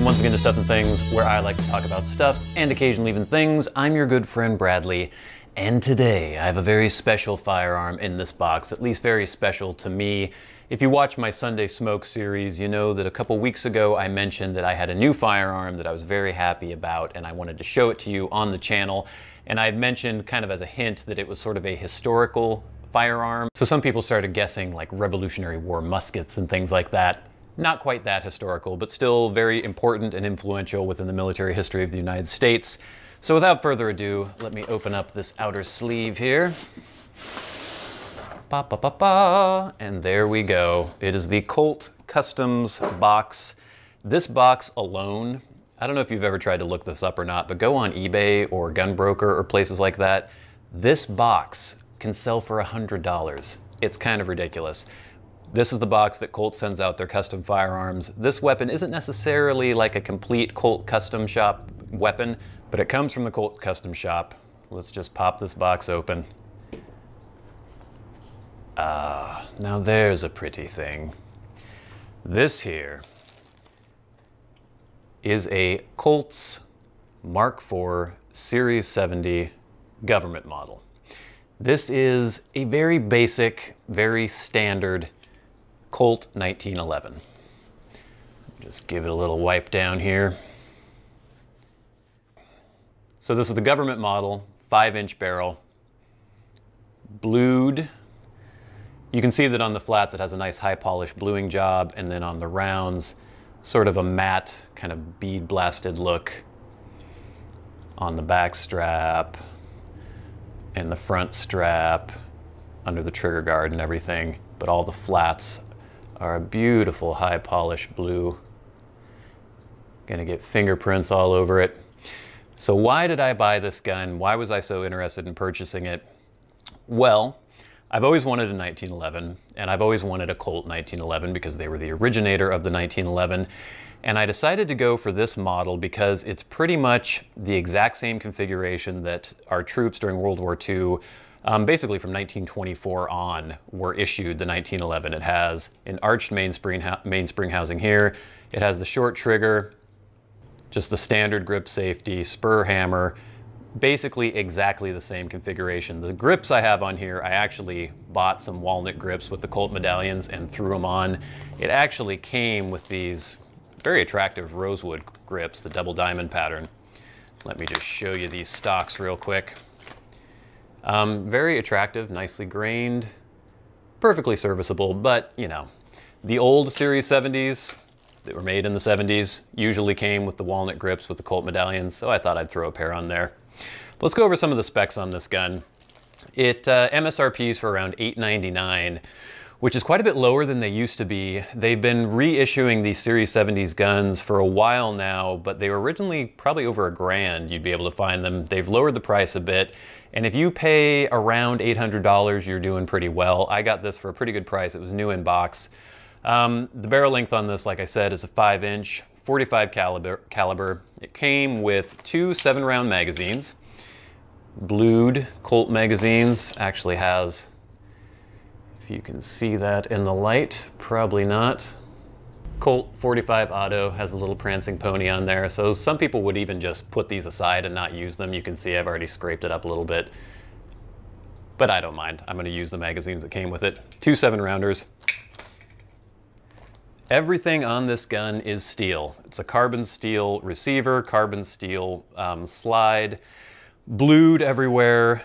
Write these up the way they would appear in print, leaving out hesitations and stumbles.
once again to Stuff and Things, where I like to talk about stuff and occasionally even things. I'm your good friend Bradley, and today I have a very special firearm in this box, at least very special to me. If you watch my Sunday Smoke series, you know that a couple weeks ago I mentioned that I had a new firearm that I was very happy about and I wanted to show it to you on the channel. And I had mentioned kind of as a hint that it was sort of a historical firearm. So some people started guessing like Revolutionary War muskets and things like that. Not quite that historical, but still very important and influential within the military history of the United States. So without further ado, let me open up this outer sleeve here. Ba, ba, ba, ba. And there we go. It is the Colt Customs box. This box alone, I don't know if you've ever tried to look this up or not, but go on eBay or Gunbroker or places like that. This box can sell for $100. It's kind of ridiculous. This is the box that Colt sends out their custom firearms. This weapon isn't necessarily like a complete Colt Custom Shop weapon, but it comes from the Colt Custom Shop. Let's just pop this box open. Ah, now there's a pretty thing. This here is a Colt's Mark IV Series 70 government model. This is a very basic, very standard Colt 1911. Just give it a little wipe down here. So this is the government model, 5-inch barrel, blued. You can see that on the flats it has a nice high polish bluing job, and then on the rounds, sort of a matte kind of bead blasted look on the back strap and the front strap under the trigger guard and everything, but all the flats are a beautiful high polish blue. Gonna get fingerprints all over it. So why did I buy this gun? Why was I so interested in purchasing it? Well, I've always wanted a 1911, and I've always wanted a Colt 1911 because they were the originator of the 1911. And I decided to go for this model because it's pretty much the exact same configuration that our troops during World War II, basically from 1924 on, were issued the 1911. It has an arched mainspring housing here. It has the short trigger, just the standard grip safety, spur hammer, basically exactly the same configuration. The grips I have on here, I actually bought some walnut grips with the Colt medallions and threw them on. It actually came with these very attractive rosewood grips, the double diamond pattern. Let me just show you these stocks real quick. Very attractive, nicely grained, perfectly serviceable, but you know, the old Series 70s that were made in the 70s usually came with the walnut grips with the Colt medallions, so I thought I'd throw a pair on there. Let's go over some of the specs on this gun. It MSRPs for around $899, which is quite a bit lower than they used to be. They've been reissuing these Series 70s guns for a while now, but they were originally probably over $1,000 you'd be able to find them. They've lowered the price a bit, and if you pay around $800, you're doing pretty well. I got this for a pretty good price. It was new in box. The barrel length on this, like I said, is a 5-inch, 45 caliber. It came with 2 7-round magazines. Blued Colt magazines. Actually has, if you can see that in the light, probably not. Colt 45 Auto has a little prancing pony on there, so some people would even just put these aside and not use them. You can see I've already scraped it up a little bit, but I don't mind. I'm going to use the magazines that came with it. 2 7-rounders. Everything on this gun is steel. It's a carbon steel receiver, carbon steel slide, blued everywhere.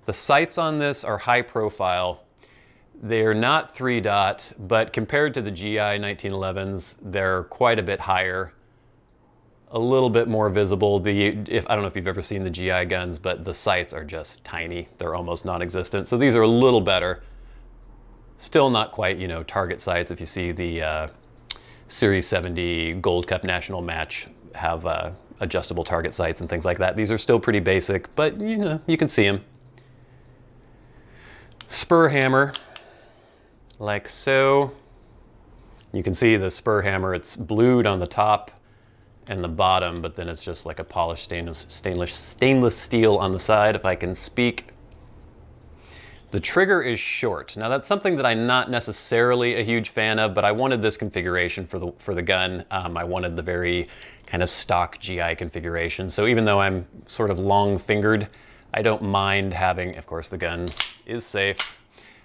The sights on this are high profile. They're not 3-dot, but compared to the GI 1911s, they're quite a bit higher, a little bit more visible. I don't know if you've ever seen the GI guns, but the sights are just tiny. They're almost non-existent. So these are a little better. Still not quite, you know, target sights. If you see the Series 70 Gold Cup National Match have adjustable target sights and things like that. These are still pretty basic, but you know, you can see them. Spur hammer, like so. You can see the spur hammer, it's blued on the top and the bottom, but then it's just like a polished stainless steel on the side, if I can speak. The trigger is short. Now that's something that I'm not necessarily a huge fan of, but I wanted this configuration for the gun. I wanted the very kind of stock GI configuration. So even though I'm sort of long-fingered, I don't mind having, of course the gun is safe,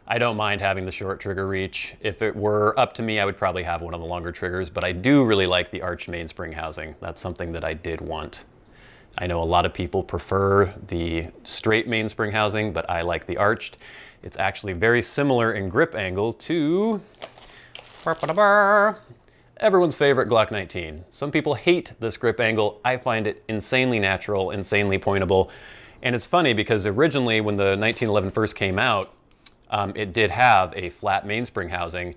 I don't mind having the short trigger reach. If it were up to me, I would probably have one of the longer triggers, but I do really like the arched mainspring housing. That's something that I did want. I know a lot of people prefer the straight mainspring housing, but I like the arched. It's actually very similar in grip angle to everyone's favorite Glock 19. Some people hate this grip angle. I find it insanely natural, insanely pointable. And it's funny because originally when the 1911 first came out, it did have a flat mainspring housing,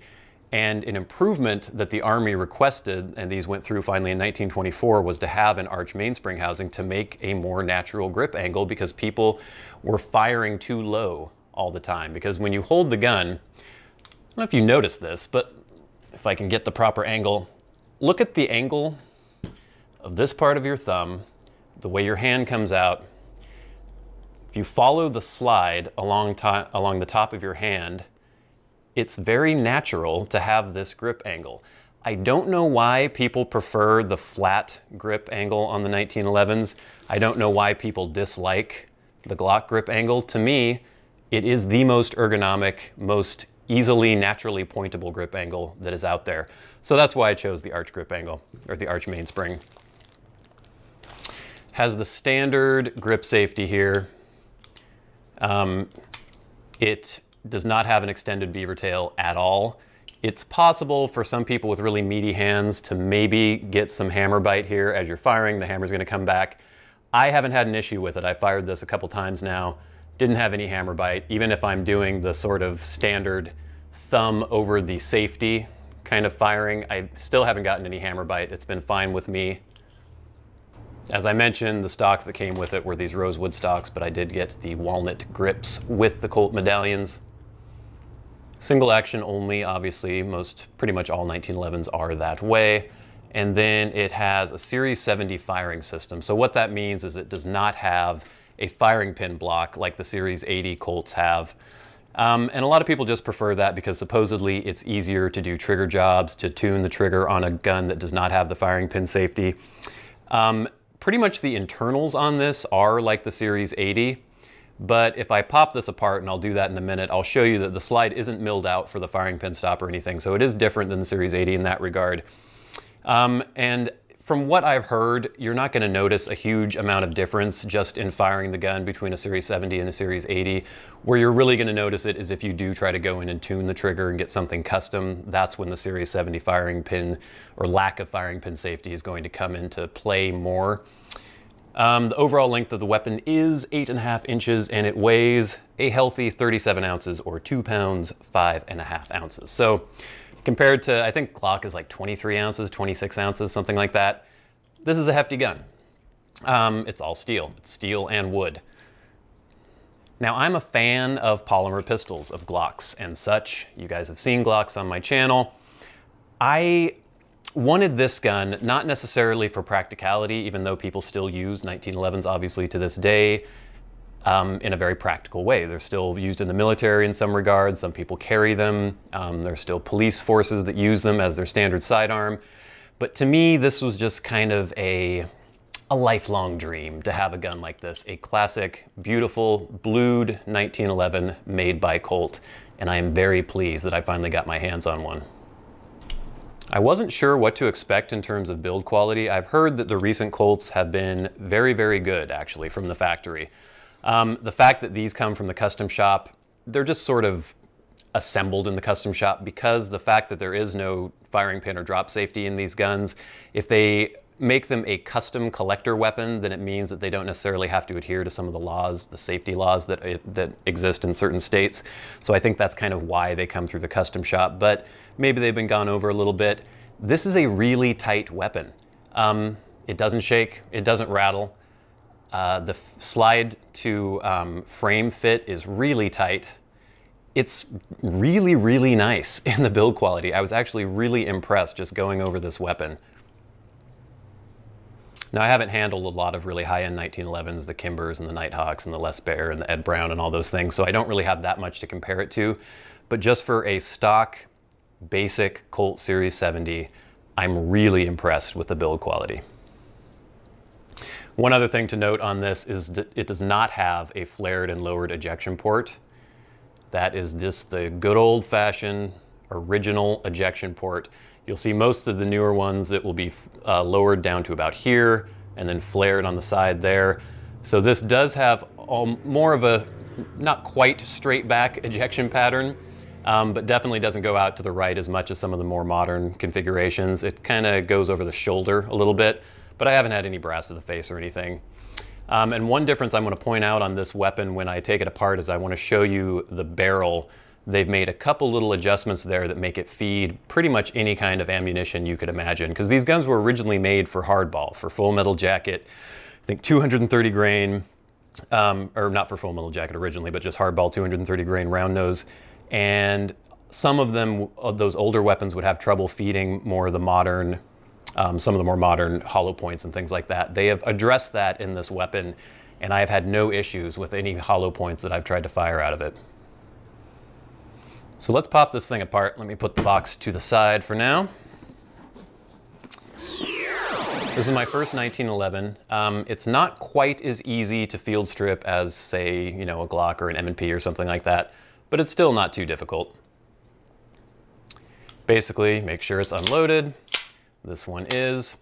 and an improvement that the Army requested, and these went through finally in 1924, was to have an arched mainspring housing to make a more natural grip angle, because people were firing too low all the time. Because when you hold the gun, I don't know if you noticed this, but if I can get the proper angle, look at the angle of this part of your thumb, the way your hand comes out. If you follow the slide along the top of your hand, it's very natural to have this grip angle. I don't know why people prefer the flat grip angle on the 1911s. I don't know why people dislike the Glock grip angle. To me, it is the most ergonomic, most easily naturally pointable grip angle that is out there. So that's why I chose the arch grip angle, or the arch mainspring. Has the standard grip safety here. It does not have an extended beaver tail at all. It's possible for some people with really meaty hands to maybe get some hammer bite here as you're firing. The hammer's gonna come back. I haven't had an issue with it. I fired this a couple times now. Didn't have any hammer bite. Even if I'm doing the sort of standard thumb over the safety kind of firing, I still haven't gotten any hammer bite. It's been fine with me. As I mentioned, the stocks that came with it were these rosewood stocks, but I did get the walnut grips with the Colt medallions. Single action only, obviously. Pretty much all 1911s are that way. And then it has a Series 70 firing system. So what that means is it does not have a firing pin block like the Series 80 Colts have. And a lot of people just prefer that because supposedly it's easier to do trigger jobs, to tune the trigger on a gun that does not have the firing pin safety. Pretty much the internals on this are like the Series 80, but if I pop this apart, and I'll do that in a minute, I'll show you that the slide isn't milled out for the firing pin stop or anything, so it is different than the Series 80 in that regard. And from what I've heard, you're not going to notice a huge amount of difference just in firing the gun between a Series 70 and a Series 80. Where you're really going to notice it is if you do try to go in and tune the trigger and get something custom. That's when the Series 70 firing pin or lack of firing pin safety is going to come into play more. The overall length of the weapon is 8.5 inches, and it weighs a healthy 37 ounces or 2 pounds, 5.5 ounces. So compared to, I think Glock is like 23 ounces, 26 ounces, something like that. This is a hefty gun. It's all steel. It's steel and wood. Now, I'm a fan of polymer pistols, of Glocks and such. You guys have seen Glocks on my channel. I wanted this gun not necessarily for practicality, even though people still use 1911s obviously to this day in a very practical way. They're still used in the military in some regards. Some people carry them. There's still police forces that use them as their standard sidearm. But to me, this was just kind of a lifelong dream to have a gun like this, a classic, beautiful, blued 1911 made by Colt, and I am very pleased that I finally got my hands on one. I wasn't sure what to expect in terms of build quality. I've heard that the recent Colts have been very, very good, actually, from the factory. The fact that these come from the custom shop, they're just sort of assembled in the custom shop because the fact that there is no firing pin or drop safety in these guns, if they make them a custom collector weapon, then it means that they don't necessarily have to adhere to some of the laws, the safety laws that exist in certain states. So I think that's kind of why they come through the custom shop, but maybe they've been gone over a little bit. This is a really tight weapon. It doesn't shake, it doesn't rattle. The slide to frame fit is really tight. It's really, really nice in the build quality. I was actually really impressed just going over this weapon. Now, I haven't handled a lot of really high-end 1911s, the Kimbers and the Nighthawks and the Les Baer and the Ed Brown and all those things, so I don't really have that much to compare it to. But just for a stock, basic Colt Series 70, I'm really impressed with the build quality. One other thing to note on this is that it does not have a flared and lowered ejection port. That is just the good old-fashioned original ejection port. You'll see most of the newer ones that will be lowered down to about here and then flared on the side there. So this does have more of a not quite straight back ejection pattern, but definitely doesn't go out to the right as much as some of the more modern configurations. It kind of goes over the shoulder a little bit, but I haven't had any brass to the face or anything. And one difference I'm going to point out on this weapon when I take it apart is I want to show you the barrel. They've made a couple little adjustments there that make it feed pretty much any kind of ammunition you could imagine, because these guns were originally made for hardball, for full metal jacket, I think 230 grain, or not for full metal jacket originally, but just hardball 230 grain round nose. And some of them, those older weapons, would have trouble feeding more of the modern, some of the more modern hollow points and things like that. They have addressed that in this weapon, and I have had no issues with any hollow points that I've tried to fire out of it. So let's pop this thing apart. Let me put the box to the side for now. This is my first 1911. It's not quite as easy to field strip as, say, you know, a Glock or an M&P or something like that, but it's still not too difficult. Basically, make sure it's unloaded. This one is.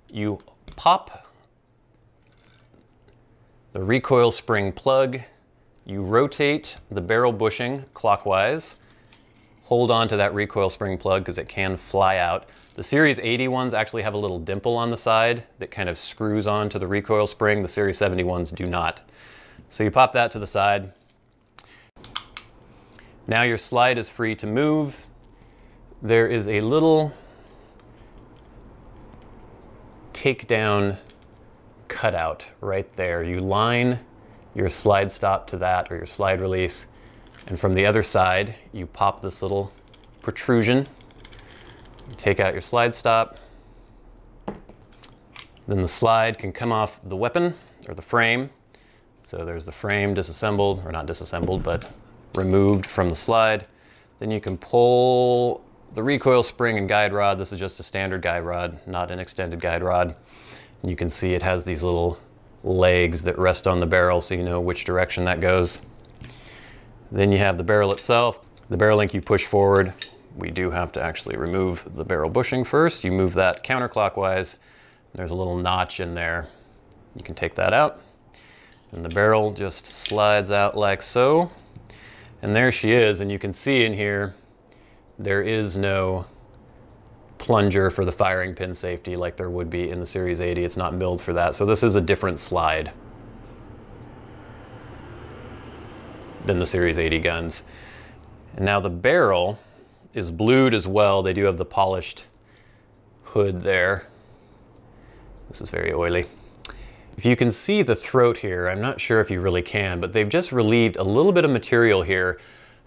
You pop the recoil spring plug. You rotate the barrel bushing clockwise. Hold on to that recoil spring plug because it can fly out. The Series 80 ones actually have a little dimple on the side that kind of screws onto the recoil spring. The Series 70 ones do not. So you pop that to the side. Now your slide is free to move. There is a little takedown cutout right there. You line your slide stop to that, or your slide release, and from the other side you pop this little protrusion. You take out your slide stop, then the slide can come off the weapon or the frame. So there's the frame disassembled, or not disassembled, but removed from the slide. Then you can pull the recoil spring and guide rod. This is just a standard guide rod, not an extended guide rod. And you can see it has these little legs that rest on the barrel, so you know which direction that goes. Then you have the barrel itself. The barrel link you push forward. We do have to actually remove the barrel bushing first. You move that counterclockwise. There's a little notch in there. You can take that out. And the barrel just slides out like so. And there she is, and you can see in here there is no plunger for the firing pin safety like there would be in the Series 80. It's not milled for that. So this is a different slide than the Series 80 guns. And now the barrel is blued as well. They do have the polished hood there. This is very oily. If you can see the throat here, I'm not sure if you really can, but they've just relieved a little bit of material here.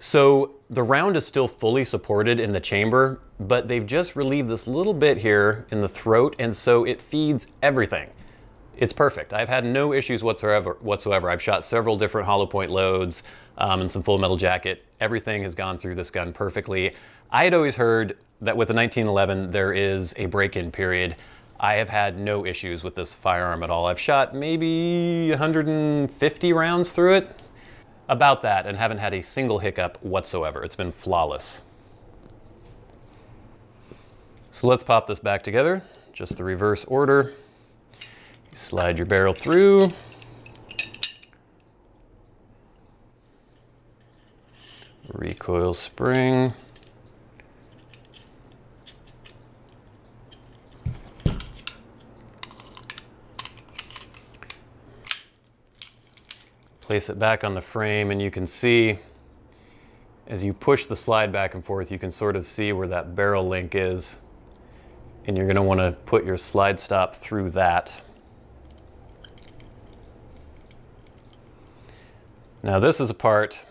So the round is still fully supported in the chamber, but they've just relieved this little bit here in the throat, and so it feeds everything. It's perfect. I've had no issues whatsoever. I've shot several different hollow point loads and some full metal jacket. Everything has gone through this gun perfectly. I had always heard that with the 1911 there is a break-in period. I have had no issues with this firearm at all. I've shot maybe 150 rounds through it, about that, and haven't had a single hiccup whatsoever. It's been flawless. So let's pop this back together, just the reverse order. You slide your barrel through. Recoil spring. Place it back on the frame, and you can see as you push the slide back and forth, you can sort of see where that barrel link is, and you're going to want to put your slide stop through that. Now this is a part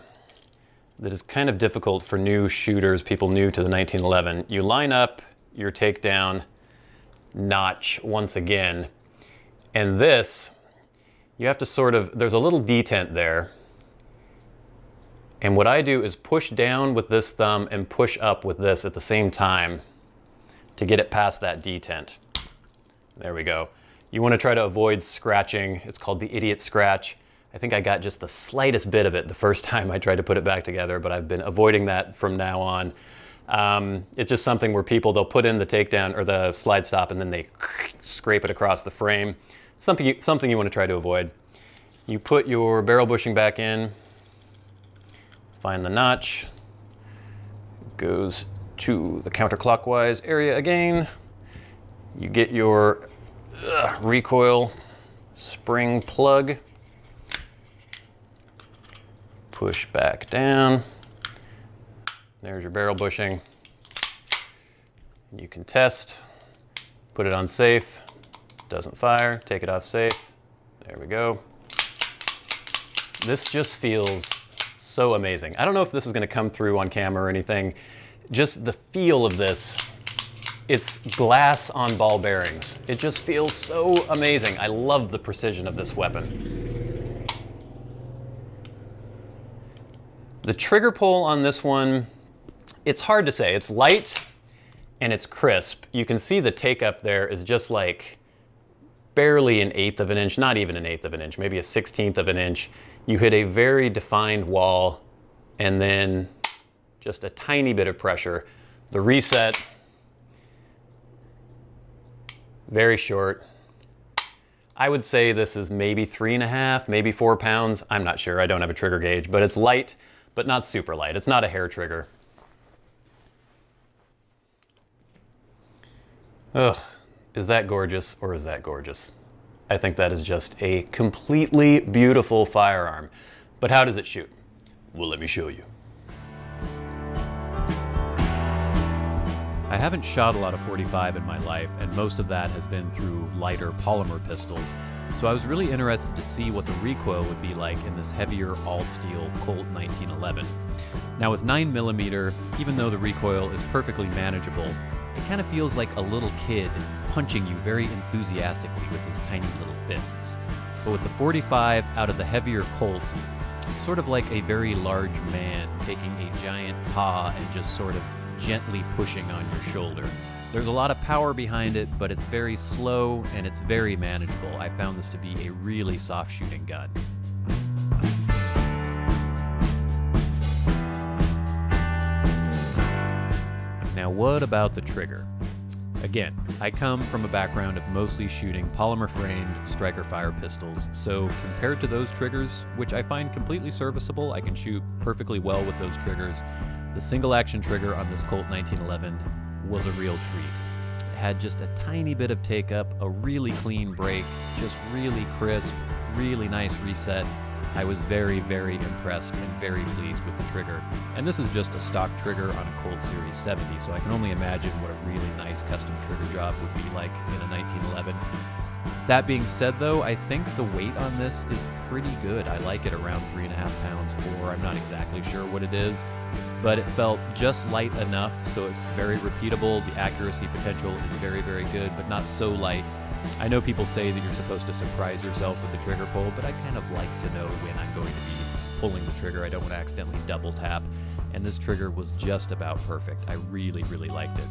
that is kind of difficult for new shooters, people new to the 1911. You line up your takedown notch once again, And this, you have to sort of, there's a little detent there. And what I do is push down with this thumb and push up with this at the same time to get it past that detent. There we go. You want to try to avoid scratching. It's called the idiot scratch. I think I got just the slightest bit of it the first time I tried to put it back together, but I've been avoiding that from now on. It's just something where people, they'll put in the takedown or the slide stop and then they scrape it across the frame. Something you want to try to avoid. You put your barrel bushing back in, find the notch, goes to the counterclockwise area again. You get your recoil spring plug, push back down. There's your barrel bushing. You can test, put it on safe, doesn't fire, take it off safe. There we go. This just feels so amazing. I don't know if this is going to come through on camera or anything. Just the feel of this, it's glass on ball bearings. It just feels so amazing. I love the precision of this weapon. The trigger pull on this one, it's hard to say. It's light and it's crisp. You can see the take up there is just like barely 1/8 of an inch, not even 1/8 of an inch, maybe 1/16 of an inch. You hit a very defined wall and then just a tiny bit of pressure. The reset, very short. I would say this is maybe 3.5, maybe 4 pounds. I'm not sure, I don't have a trigger gauge, but it's light, but not super light. It's not a hair trigger. Ugh, is that gorgeous or is that gorgeous? I think that is just a completely beautiful firearm. But how does it shoot? Well, let me show you. I haven't shot a lot of .45 in my life, and most of that has been through lighter polymer pistols. So I was really interested to see what the recoil would be like in this heavier all-steel Colt 1911. Now with 9mm, even though the recoil is perfectly manageable, it kind of feels like a little kid punching you very enthusiastically with his tiny little fists. But with the .45 out of the heavier Colt, it's sort of like a very large man taking a giant paw and just sort of gently pushing on your shoulder. There's a lot of power behind it, but it's very slow and it's very manageable. I found this to be a really soft shooting gun. Now what about the trigger? Again, I come from a background of mostly shooting polymer-framed striker fire pistols, so compared to those triggers, which I find completely serviceable, I can shoot perfectly well with those triggers, the single-action trigger on this Colt 1911 was a real treat. It had just a tiny bit of take-up, a really clean break, just really crisp, really nice reset. I was very, very impressed and very pleased with the trigger. And this is just a stock trigger on a Colt Series 70, so I can only imagine what a really nice custom trigger job would be like in a 1911. That being said though, I think the weight on this is pretty good. I like it around 3.5 pounds, 4. I'm not exactly sure what it is, but it felt just light enough, so it's very repeatable. The accuracy potential is very, very good, but not so light. I know people say that you're supposed to surprise yourself with the trigger pull, but I kind of like to know when I'm going to be pulling the trigger. I don't want to accidentally double tap, and this trigger was just about perfect. I really, really liked it.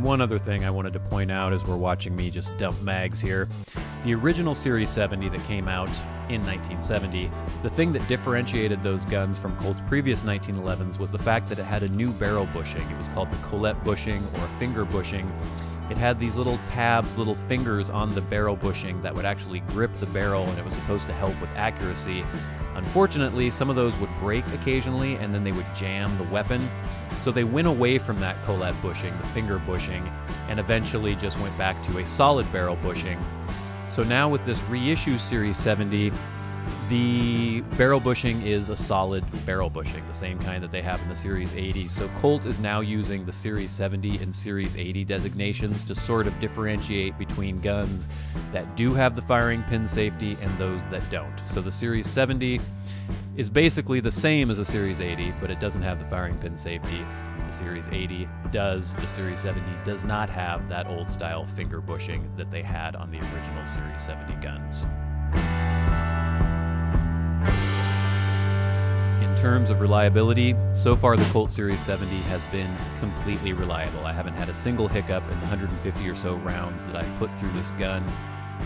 One other thing I wanted to point out as we're watching me just dump mags here. The original Series 70 that came out in 1970, the thing that differentiated those guns from Colt's previous 1911s was the fact that it had a new barrel bushing. It was called the Colt bushing or finger bushing. It had these little tabs, little fingers on the barrel bushing that would actually grip the barrel, and it was supposed to help with accuracy. Unfortunately, some of those would break occasionally and then they would jam the weapon. So they went away from that Colt bushing, the finger bushing, and eventually just went back to a solid barrel bushing. So now with this reissue Series 70, the barrel bushing is a solid barrel bushing, the same kind that they have in the Series 80. So Colt is now using the Series 70 and Series 80 designations to sort of differentiate between guns that do have the firing pin safety and those that don't. So the Series 70 is basically the same as a Series 80, but it doesn't have the firing pin safety. The Series 80 does. The Series 70 does not have that old style finger bushing that they had on the original Series 70 guns. In terms of reliability, so far the Colt Series 70 has been completely reliable. I haven't had a single hiccup in the 150 or so rounds that I put through this gun.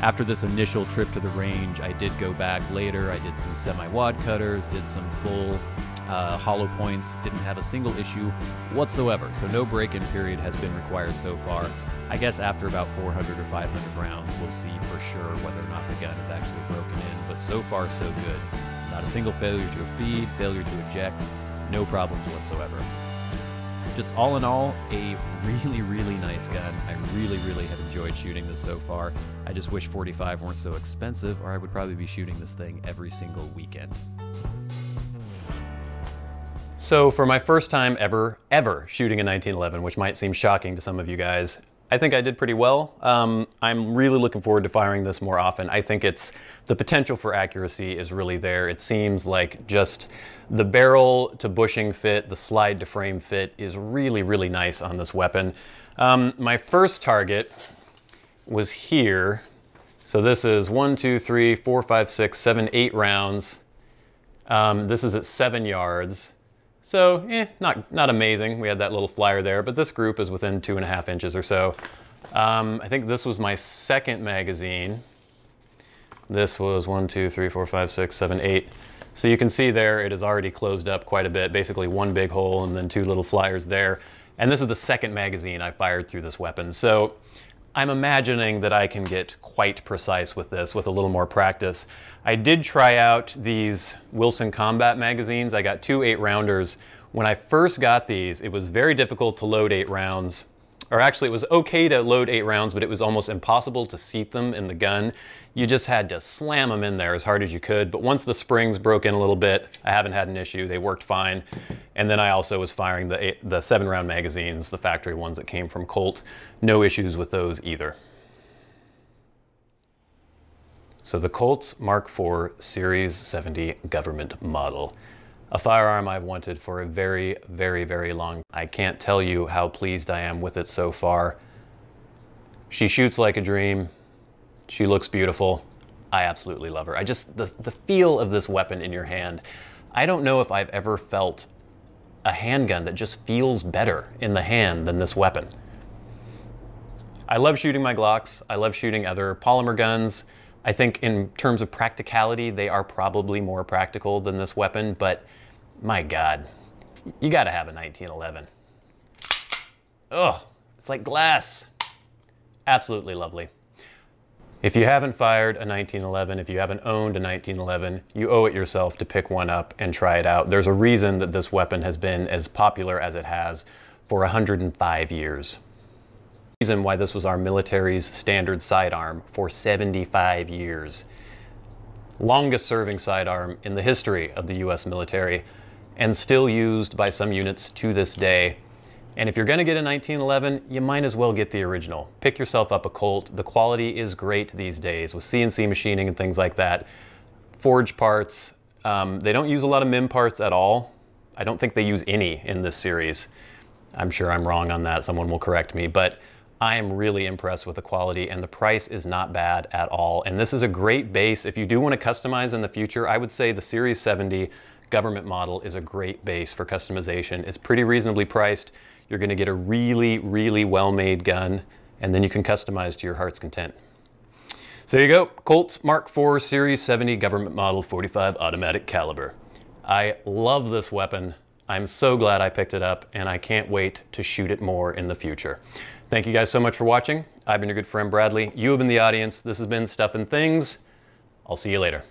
After this initial trip to the range, I did go back later. I did some semi-wad cutters, did some full hollow points, didn't have a single issue whatsoever. So no break-in period has been required so far. I guess after about 400 or 500 rounds, we'll see for sure whether or not the gun is actually broken in. But so far, so good. Not a single failure to feed, failure to eject, no problems whatsoever. Just all in all, a really, really nice gun. I really, really have enjoyed shooting this so far. I just wish 45 weren't so expensive, or I would probably be shooting this thing every single weekend. So for my first time ever shooting a 1911, which might seem shocking to some of you guys, I think I did pretty well. I'm really looking forward to firing this more often. I think the potential for accuracy is really there. It seems like just the barrel to bushing fit, the slide to frame fit is really, really nice on this weapon. My first target was here. So this is 1, 2, 3, 4, 5, 6, 7, 8 rounds. This is at 7 yards. So, not amazing. We had that little flyer there, but this group is within 2.5 inches or so. I think this was my second magazine. This was 1, 2, 3, 4, 5, 6, 7, 8. So you can see there, it is already closed up quite a bit, basically one big hole and then 2 little flyers there. And this is the second magazine I fired through this weapon. So I'm imagining that I can get quite precise with this with a little more practice. I did try out these Wilson Combat magazines. I got 2 8-rounders. When I first got these, it was very difficult to load 8 rounds. Or actually, it was okay to load 8 rounds, but it was almost impossible to seat them in the gun. You just had to slam them in there as hard as you could. But once the springs broke in a little bit, I haven't had an issue. They worked fine. And then I also was firing the 7-round magazines, the factory ones that came from Colt. No issues with those either. So the Colt Mark IV Series 70 government model. A firearm I've wanted for a very, very, very long time. I can't tell you how pleased I am with it so far. She shoots like a dream. She looks beautiful. I absolutely love her. The feel of this weapon in your hand. I don't know if I've ever felt a handgun that just feels better in the hand than this weapon. I love shooting my Glocks. I love shooting other polymer guns. I think in terms of practicality, they are probably more practical than this weapon, but my God, you gotta have a 1911. Ugh, it's like glass. Absolutely lovely. If you haven't fired a 1911, if you haven't owned a 1911, you owe it yourself to pick one up and try it out. There's a reason that this weapon has been as popular as it has for 105 years. Reason why this was our military's standard sidearm for 75 years. Longest serving sidearm in the history of the US military and still used by some units to this day. And if you're gonna get a 1911, you might as well get the original. Pick yourself up a Colt. The quality is great these days with CNC machining and things like that. Forged parts. They don't use a lot of MIM parts at all. I don't think they use any in this series. I'm sure I'm wrong on that. Someone will correct me, but I am really impressed with the quality and the price is not bad at all. And this is a great base. If you do want to customize in the future, I would say the Series 70 government model is a great base for customization. It's pretty reasonably priced. You're going to get a really, really well-made gun, and then you can customize to your heart's content. So there you go, Colt Mark IV Series 70 government model 45 automatic caliber. I love this weapon. I'm so glad I picked it up, and I can't wait to shoot it more in the future. Thank you guys so much for watching. I've been your good friend Bradley. You have been the audience. This has been Stuff and Things. I'll see you later.